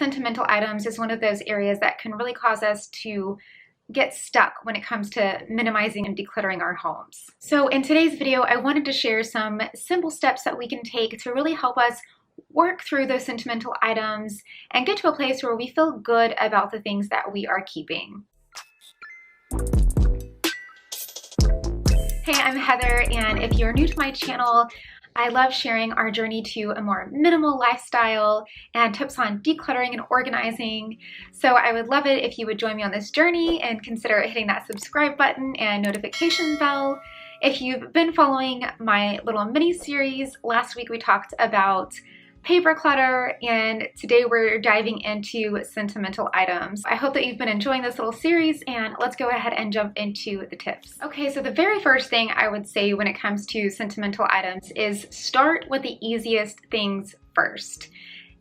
sentimental items is one of those areas that can really cause us to get stuck when it comes to minimizing and decluttering our homes. So in today's video, I wanted to share some simple steps that we can take to really help us work through those sentimental items and get to a place where we feel good about the things that we are keeping. Hey, I'm Heather, and if you're new to my channel, I love sharing our journey to a more minimal lifestyle and tips on decluttering and organizing. So I would love it if you would join me on this journey and consider hitting that subscribe button and notification bell. If you've been following my little mini series, last week we talked about paper clutter, and today we're diving into sentimental items. I hope that you've been enjoying this little series, and let's go ahead and jump into the tips. Okay, so the very first thing I would say when it comes to sentimental items is start with the easiest things first.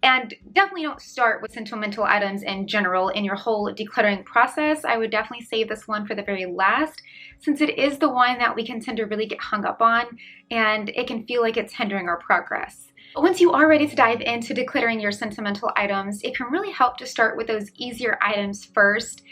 And definitely don't start with sentimental items in general in your whole decluttering process. I would definitely save this one for the very last, since it is the one that we can tend to really get hung up on, and it can feel like it's hindering our progress. Once you are ready to dive into decluttering your sentimental items, it can really help to start with those easier items first.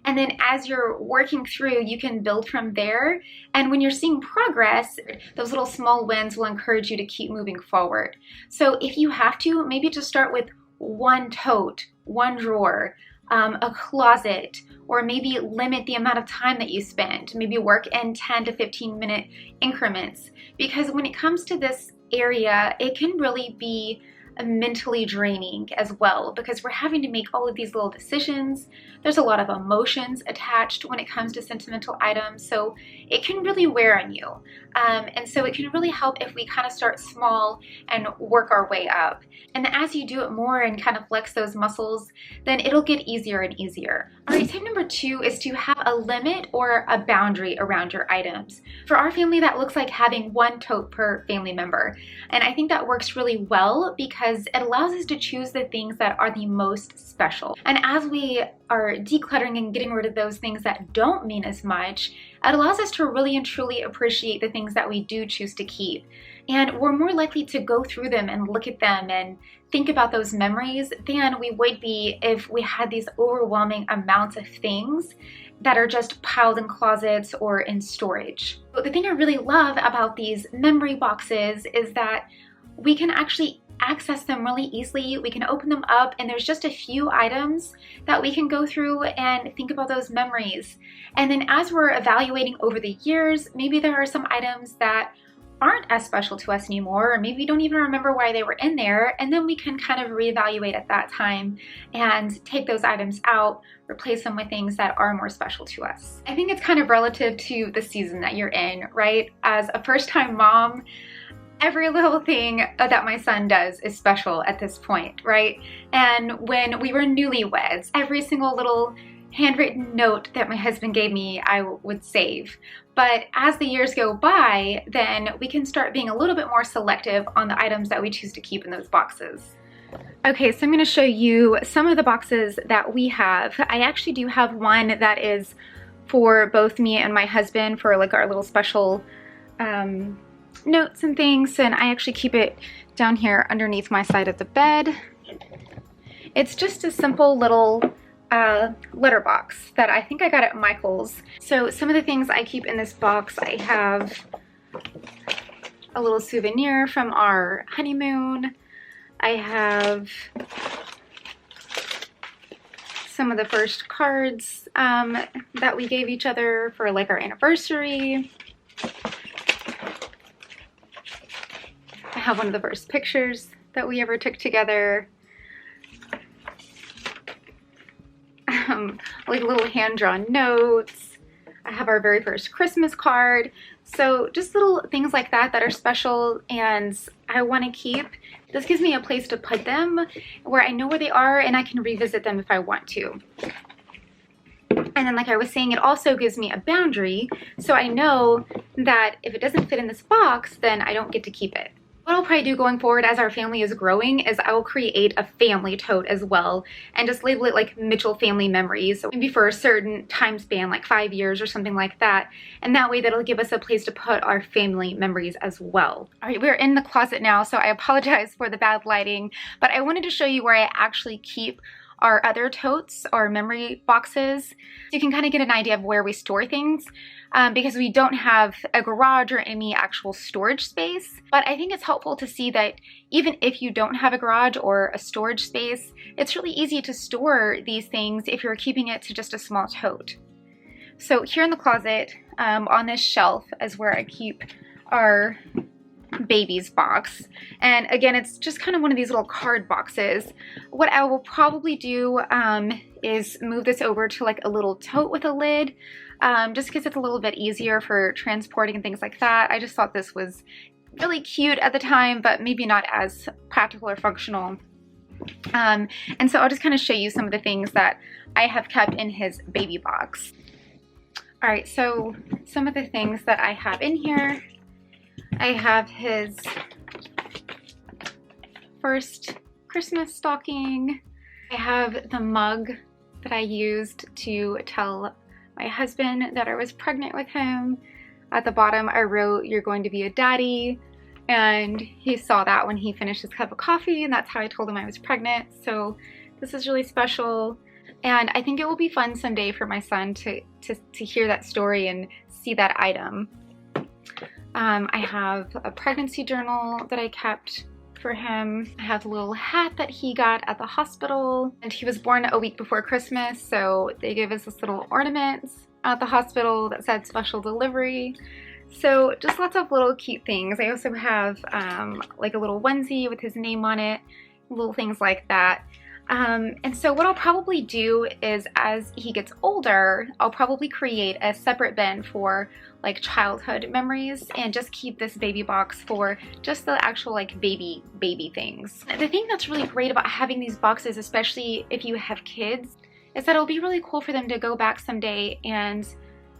And then as you're working through, you can build from there. And when you're seeing progress, those little small wins will encourage you to keep moving forward. So if you have to, maybe just start with one tote, one drawer, a closet, or maybe limit the amount of time that you spend. Maybe work in 10 to 15 minute increments. Because when it comes to this area, it can really be mentally draining as well, because we're having to make all of these little decisions. There's a lot of emotions attached when it comes to sentimental items, so it can really wear on you. And so it can really help if we kind of start small and work our way up. And as you do it more and kind of flex those muscles, then it'll get easier and easier. All right, tip number 2 is to have a limit or a boundary around your items. For our family, that looks like having one tote per family member. And I think that works really well because it allows us to choose the things that are the most special. And as we are decluttering and getting rid of those things that don't mean as much, it allows us to really and truly appreciate the things that we do choose to keep. And we're more likely to go through them and look at them and think about those memories than we would be if we had these overwhelming amounts of things that are just piled in closets or in storage. But the thing I really love about these memory boxes is that we can actually access them really easily. We can open them up and there's just a few items that we can go through and think about those memories. And then as we're evaluating over the years, maybe there are some items that aren't as special to us anymore, or maybe we don't even remember why they were in there, and then we can kind of reevaluate at that time and take those items out, replace them with things that are more special to us. I think it's kind of relative to the season that you're in, right? As a first-time mom, every little thing that my son does is special at this point, right? And when we were newlyweds, every single little handwritten note that my husband gave me, I would save. But as the years go by, then we can start being a little bit more selective on the items that we choose to keep in those boxes. Okay, so I'm going to show you some of the boxes that we have. I actually do have one that is for both me and my husband for like our little special notes and things, and I actually keep it down here underneath my side of the bed. It's just a simple little letterbox that I think I got at Michael's. So some of the things I keep in this box, I have a little souvenir from our honeymoon. I have some of the first cards that we gave each other for like our anniversary. I have one of the first pictures that we ever took together. Like little hand-drawn notes. I have our very first Christmas card. So just little things like that that are special and I want to keep. This gives me a place to put them where I know where they are and I can revisit them if I want to. And then like I was saying, it also gives me a boundary, so I know that if it doesn't fit in this box, then I don't get to keep it. What I'll probably do going forward as our family is growing is I will create a family tote as well and just label it like Mitchell Family Memories, so maybe for a certain time span, like 5 years or something like that. And that way that'll give us a place to put our family memories as well. All right, we're in the closet now, so I apologize for the bad lighting, but I wanted to show you where I actually keep our other totes, our memory boxes. You can kind of get an idea of where we store things because we don't have a garage or any actual storage space. But I think it's helpful to see that even if you don't have a garage or a storage space, it's really easy to store these things if you're keeping it to just a small tote. So here in the closet, on this shelf is where I keep our babies box, and again, it's just kind of one of these little card boxes. What I will probably do is move this over to like a little tote with a lid, just because it's a little bit easier for transporting and things like that. I just thought this was really cute at the time, but maybe not as practical or functional. And so I'll just kind of show you some of the things that I have kept in his baby box. All right, so some of the things that I have in here, I have his first Christmas stocking. I have the mug that I used to tell my husband that I was pregnant with him. At the bottom, I wrote, "You're going to be a daddy." And he saw that when he finished his cup of coffee, and that's how I told him I was pregnant. So this is really special. And I think it will be fun someday for my son to hear that story and see that item. I have a pregnancy journal that I kept for him. I have a little hat that he got at the hospital, and he was born a week before Christmas, so they gave us this little ornament at the hospital that said special delivery. So just lots of little cute things. I also have like a little onesie with his name on it, little things like that. And so what I'll probably do is, as he gets older, I'll probably create a separate bin for like childhood memories and just keep this baby box for just the actual like baby things. The thing that's really great about having these boxes, especially if you have kids, is that it'll be really cool for them to go back someday and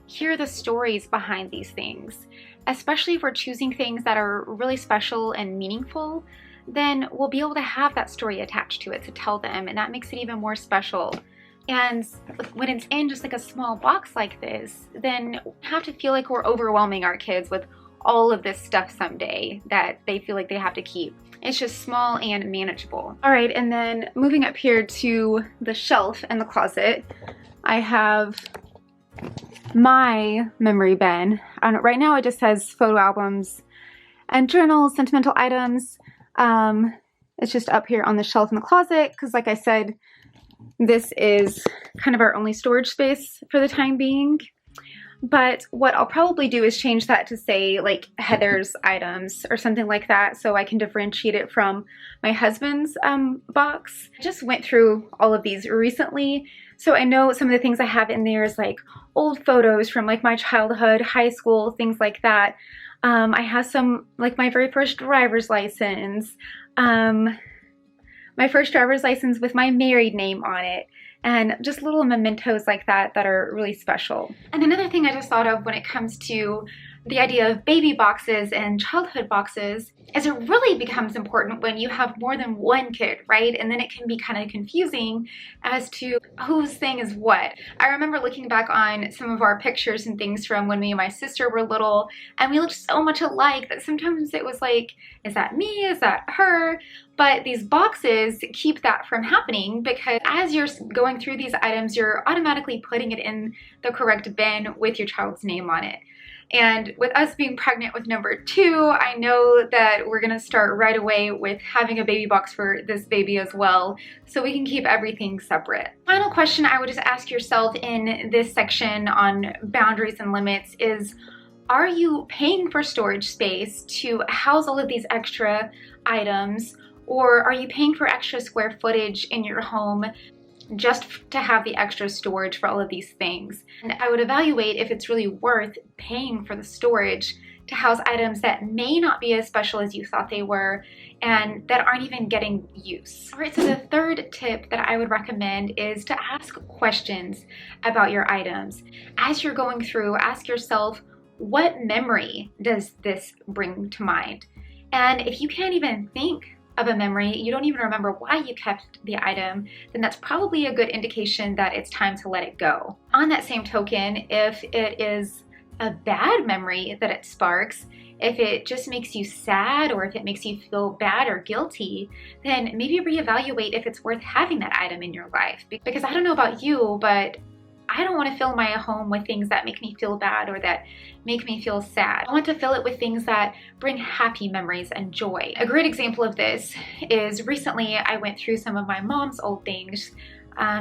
hear the stories behind these things. Especially if we're choosing things that are really special and meaningful, then we'll be able to have that story attached to it to tell them, and that makes it even more special. And when it's in just like a small box like this, then we have to feel like we're overwhelming our kids with all of this stuff someday that they feel like they have to keep. It's just small and manageable. All right, and then moving up here to the shelf in the closet, I have my memory bin. Right now it just says photo albums and journals, sentimental items. It's just up here on the shelf in the closet because, like I said, this is kind of our only storage space for the time being. But what I'll probably do is change that to say like Heather's items or something like that, so I can differentiate it from my husband's box. I just went through all of these recently, so I know some of the things I have in there is like old photos from like my childhood, high school, things like that. I have some, like my very first driver's license, my first driver's license with my married name on it, and just little mementos like that that are really special. And another thing I just thought of when it comes to the idea of baby boxes and childhood boxes is it really becomes important when you have more than one kid, right? And then it can be kind of confusing as to whose thing is what. I remember looking back on some of our pictures and things from when me and my sister were little, and we looked so much alike that sometimes it was like, is that me? Is that her? But these boxes keep that from happening because as you're going through these items, you're automatically putting it in the correct bin with your child's name on it. And with us being pregnant with number 2, I know that we're gonna start right away with having a baby box for this baby as well, so we can keep everything separate. Final question I would just ask yourself in this section on boundaries and limits is, are you paying for storage space to house all of these extra items, or are you paying for extra square footage in your home just to have the extra storage for all of these things? And I would evaluate if it's really worth paying for the storage to house items that may not be as special as you thought they were and that aren't even getting use. All right, so the third tip that I would recommend is to ask questions about your items. As you're going through, ask yourself, what memory does this bring to mind? And if you can't even think of a memory, you don't even remember why you kept the item, then that's probably a good indication that it's time to let it go. On that same token, if it is a bad memory that it sparks, if it just makes you sad or if it makes you feel bad or guilty, then maybe reevaluate if it's worth having that item in your life. Because I don't know about you, but I don't want to fill my home with things that make me feel bad or that make me feel sad. I want to fill it with things that bring happy memories and joy. A great example of this is recently I went through some of my mom's old things.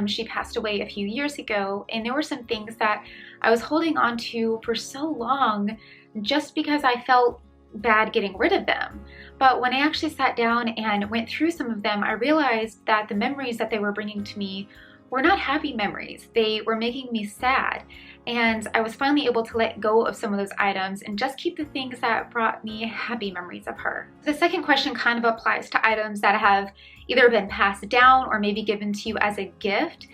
She passed away a few years ago, and there were some things that I was holding on to for so long just because I felt bad getting rid of them. But when I actually sat down and went through some of them, I realized that the memories that they were bringing to me were not happy memories. They were making me sad. And I was finally able to let go of some of those items and just keep the things that brought me happy memories of her. The second question kind of applies to items that have either been passed down or maybe given to you as a gift.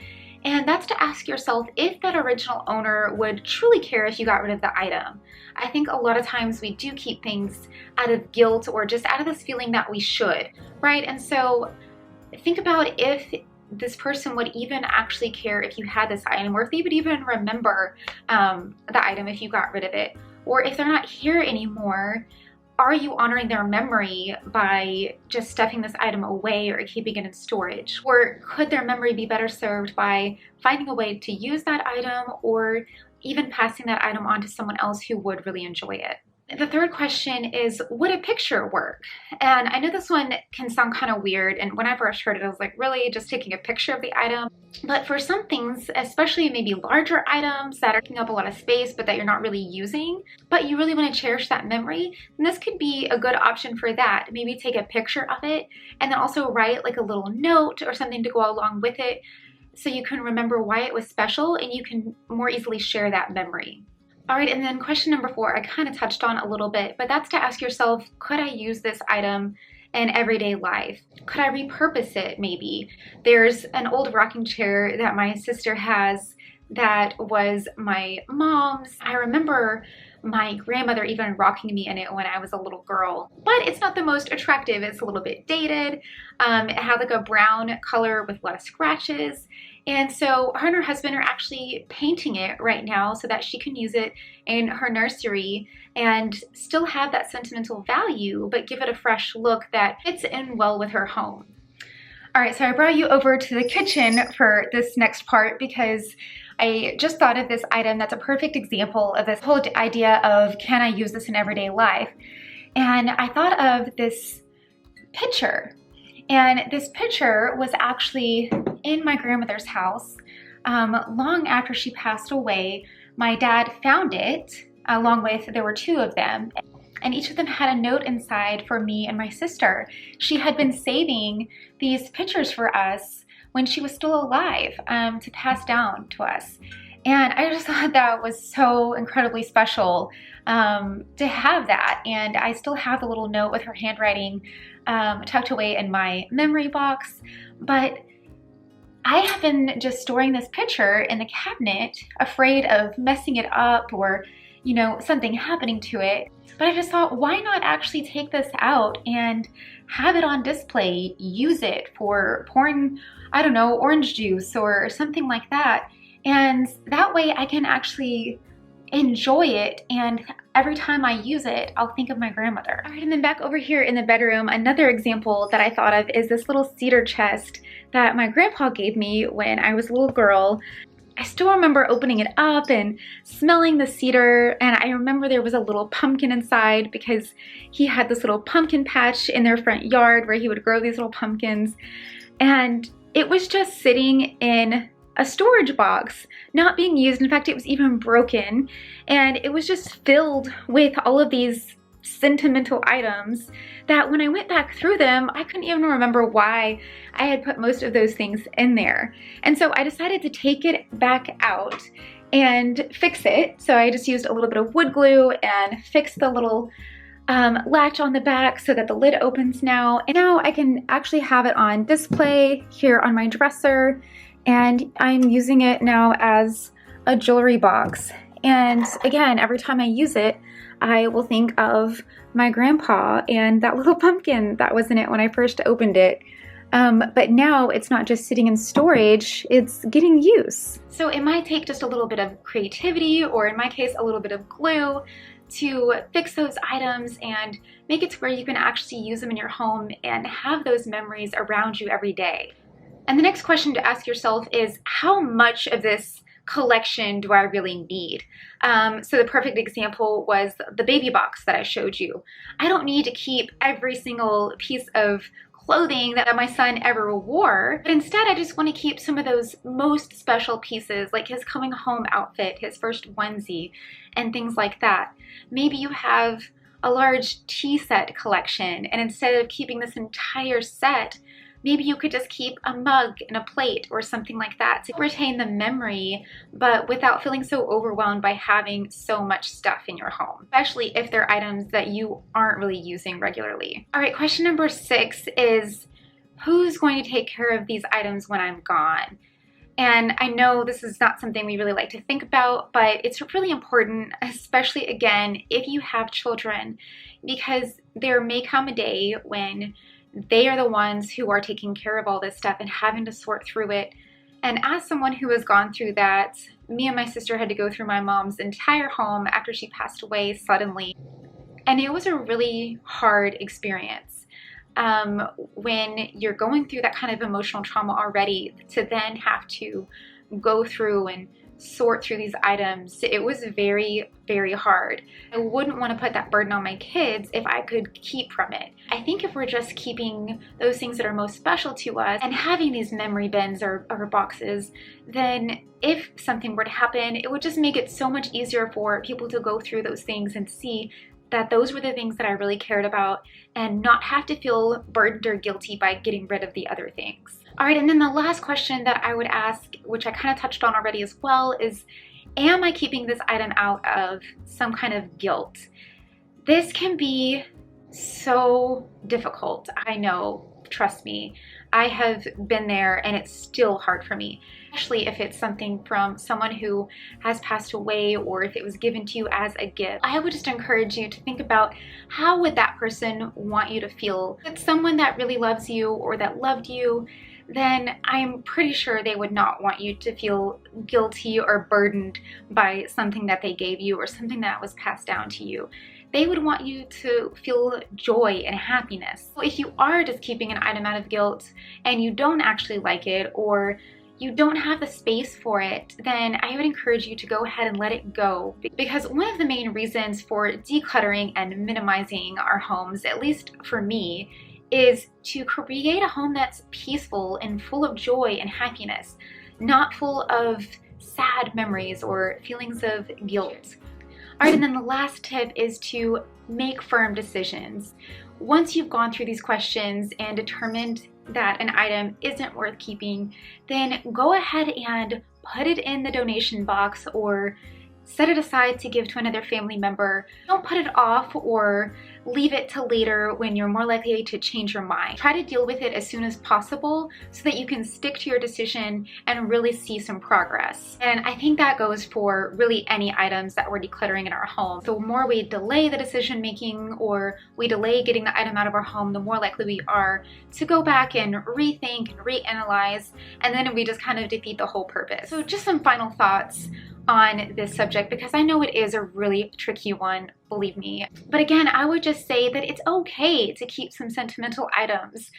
And that's to ask yourself if that original owner would truly care if you got rid of the item. I think a lot of times we do keep things out of guilt or just out of this feeling that we should, right? And so think about if this person would even actually care if you had this item, or if they would even remember the item if you got rid of it. Or if they're not here anymore, are you honoring their memory by just stuffing this item away or keeping it in storage? Or could their memory be better served by finding a way to use that item or even passing that item on to someone else who would really enjoy it? The third question is, would a picture work? And I know this one can sound kind of weird, and when I first heard it, I was like, really? Just taking a picture of the item? But for some things, especially maybe larger items that are taking up a lot of space but that you're not really using, but you really want to cherish that memory, then this could be a good option for that. Maybe take a picture of it and then also write like a little note or something to go along with it so you can remember why it was special and you can more easily share that memory. All right, and then question number 4, I kind of touched on a little bit, but that's to ask yourself, could I use this item in everyday life? Could I repurpose it maybe? There's an old rocking chair that my sister has that was my mom's. I remember my grandmother even rocking me in it when I was a little girl, but it's not the most attractive. It's a little bit dated. It had like a brown color with a lot of scratches. And so her and her husband are actually painting it right now so that she can use it in her nursery and still have that sentimental value, but give it a fresh look that fits in well with her home. All right, so I brought you over to the kitchen for this next part because I just thought of this item that's a perfect example of this whole idea of, can I use this in everyday life? And I thought of this picture. And this picture was actually in my grandmother's house. Long after she passed away, my dad found it, along with, there were 2 of them, and each of them had a note inside for me and my sister. She had been saving these pictures for us when she was still alive to pass down to us. And I just thought that was so incredibly special to have that. And I still have the little note with her handwriting tucked away in my memory box. But I have been just storing this picture in the cabinet, afraid of messing it up or, you know, something happening to it. But I just thought, why not actually take this out and have it on display, use it for pouring, I don't know, orange juice or something like that. And that way I can actually enjoy it, and every time I use it, I'll think of my grandmother. All right, and then back over here in the bedroom, another example that I thought of is this little cedar chest that my grandpa gave me when I was a little girl. I still remember opening it up and smelling the cedar, and I remember there was a little pumpkin inside because he had this little pumpkin patch in their front yard where he would grow these little pumpkins, and it was just sitting in a storage box, not being used. In fact, it was even broken, and it was just filled with all of these sentimental items that when I went back through them, I couldn't even remember why I had put most of those things in there. And so I decided to take it back out and fix it. So I just used a little bit of wood glue and fixed the little latch on the back so that the lid opens now. And now I can actually have it on display here on my dresser. And I'm using it now as a jewelry box. And again, every time I use it, I will think of my grandpa and that little pumpkin that was in it when I first opened it. But now it's not just sitting in storage, it's getting use. So it might take just a little bit of creativity, or in my case, a little bit of glue, to fix those items and make it to where you can actually use them in your home and have those memories around you every day. And the next question to ask yourself is, how much of this collection do I really need? So the perfect example was the baby box that I showed you. I don't need to keep every single piece of clothing that my son ever wore, but instead I just want to keep some of those most special pieces, like his coming home outfit, his first onesie, and things like that. Maybe you have a large tea set collection, and instead of keeping this entire set, maybe you could just keep a mug and a plate or something like that to retain the memory, but without feeling so overwhelmed by having so much stuff in your home, especially if they're items that you aren't really using regularly. All right, question number 6 is, who's going to take care of these items when I'm gone? And I know this is not something we really like to think about, but it's really important, especially again, if you have children, because there may come a day when they are the ones who are taking care of all this stuff and having to sort through it. And as someone who has gone through that, me and my sister had to go through my mom's entire home after she passed away suddenly. And it was a really hard experience. When you're going through that kind of emotional trauma already, to then have to go through and sort through these items, it was very, very hard. I wouldn't want to put that burden on my kids if I could keep from it. I think if we're just keeping those things that are most special to us and having these memory bins or boxes, then if something were to happen, it would just make it so much easier for people to go through those things and see that those were the things that I really cared about and not have to feel burdened or guilty by getting rid of the other things. All right, and then the last question that I would ask, which I kind of touched on already as well, is, am I keeping this item out of some kind of guilt? This can be so difficult. I know, trust me. I have been there and it's still hard for me, especially if it's something from someone who has passed away or if it was given to you as a gift. I would just encourage you to think about, how would that person want you to feel? If it's someone that really loves you or that loved you, then I'm pretty sure they would not want you to feel guilty or burdened by something that they gave you or something that was passed down to you. They would want you to feel joy and happiness. So if you are just keeping an item out of guilt and you don't actually like it, or you don't have the space for it, then I would encourage you to go ahead and let it go. Because one of the main reasons for decluttering and minimizing our homes, at least for me, is to create a home that's peaceful and full of joy and happiness, not full of sad memories or feelings of guilt. All right, and then the last tip is to make firm decisions. Once you've gone through these questions and determined that an item isn't worth keeping, then go ahead and put it in the donation box or set it aside to give to another family member. Don't put it off or leave it till later when you're more likely to change your mind. Try to deal with it as soon as possible so that you can stick to your decision and really see some progress. And I think that goes for really any items that we're decluttering in our home. The more we delay the decision making or we delay getting the item out of our home, the more likely we are to go back and rethink and reanalyze, and then we just kind of defeat the whole purpose. So just some final thoughts on this subject, because I know it is a really tricky one, believe me. But again, I would just say that it's okay to keep some sentimental items.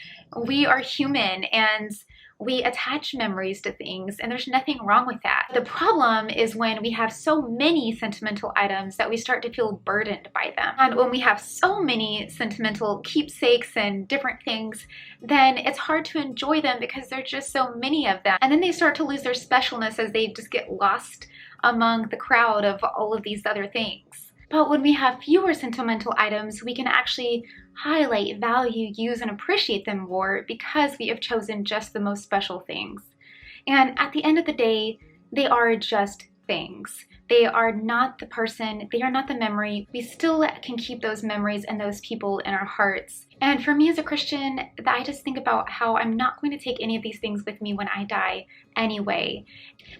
We are human and we attach memories to things, and there's nothing wrong with that. The problem is when we have so many sentimental items that we start to feel burdened by them. And when we have so many sentimental keepsakes and different things, then it's hard to enjoy them because there's just so many of them. And then they start to lose their specialness as they just get lost among the crowd of all of these other things. But when we have fewer sentimental items, we can actually highlight, value, use, and appreciate them more because we have chosen just the most special things. And at the end of the day, they are just things. They are not the person, they are not the memory. We still can keep those memories and those people in our hearts. And for me as a Christian, I just think about how I'm not going to take any of these things with me when I die anyway.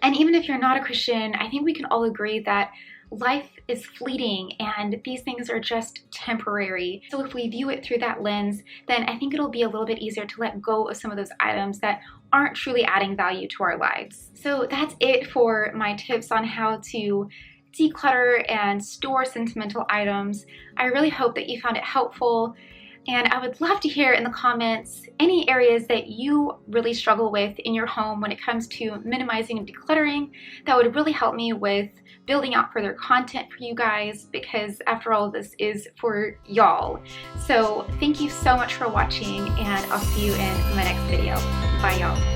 And even if you're not a Christian, I think we can all agree that life is fleeting and these things are just temporary. So if we view it through that lens, then I think it'll be a little bit easier to let go of some of those items that aren't truly adding value to our lives. So that's it for my tips on how to declutter and store sentimental items. I really hope that you found it helpful. And I would love to hear in the comments any areas that you really struggle with in your home when it comes to minimizing and decluttering. That would really help me with building out further content for you guys, because after all, this is for y'all. So thank you so much for watching, and I'll see you in my next video. Bye, y'all.